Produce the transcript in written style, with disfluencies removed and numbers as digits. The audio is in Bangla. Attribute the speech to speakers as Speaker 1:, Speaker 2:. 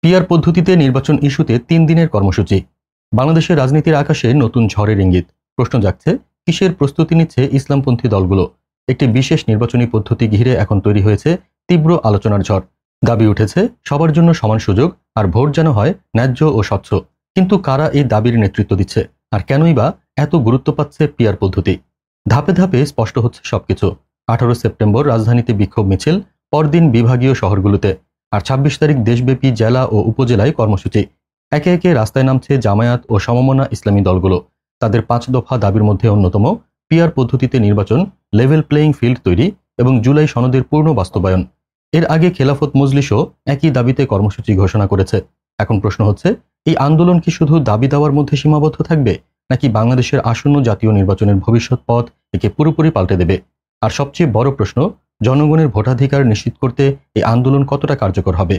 Speaker 1: পিআর পদ্ধতিতে নির্বাচন ইস্যুতে ৩ দিনের কর্মসূচি। বাংলাদেশের রাজনীতির আকাশে নতুন ঝড়ের ইঙ্গিত। প্রশ্ন জাগছে, কিসের প্রস্তুতি নিচ্ছে ইসলামপন্থী দলগুলো? একটি বিশেষ নির্বাচনী পদ্ধতি ঘিরে এখন তৈরি হয়েছে তীব্র আলোচনার ঝড়। দাবি উঠেছে সবার জন্য সমান সুযোগ, আর ভোট যেন হয় ন্যায্য ও স্বচ্ছ। কিন্তু কারা এই দাবির নেতৃত্ব দিচ্ছে, আর কেনই বা এত গুরুত্ব পাচ্ছে পিআর পদ্ধতি? ধাপে ধাপে স্পষ্ট হচ্ছে সবকিছু। 18 সেপ্টেম্বর রাজধানীতে বিক্ষোভ মিছিল, পরদিন বিভাগীয় শহরগুলোতে, আর 26 তারিখ দেশব্যাপী জেলা ও উপজেলায় কর্মসূচি। একে একে রাস্তায় নামছে জামায়াত ও সমমনা ইসলামী দলগুলো। তাদের 5 দফা দাবির মধ্যে অন্যতম পিআর পদ্ধতিতে নির্বাচন, লেভেল প্লেয়িং ফিল্ড তৈরি এবং জুলাই সনদের পূর্ণ বাস্তবায়ন। এর আগে খেলাফত মজলিসও একই দাবিতে কর্মসূচি ঘোষণা করেছে। এখন প্রশ্ন হচ্ছে, এই আন্দোলন কি শুধু দাবি দেওয়ার মধ্যে সীমাবদ্ধ থাকবে, নাকি বাংলাদেশের আসন্ন জাতীয় নির্বাচনের ভবিষ্যৎ পথ একে পুরোপুরি পাল্টে দেবে? আর সবচেয়ে বড় প্রশ্ন, জনগণের ভোটাধিকার নিশ্চিত করতে এই আন্দোলন কতটা কার্যকর হবে?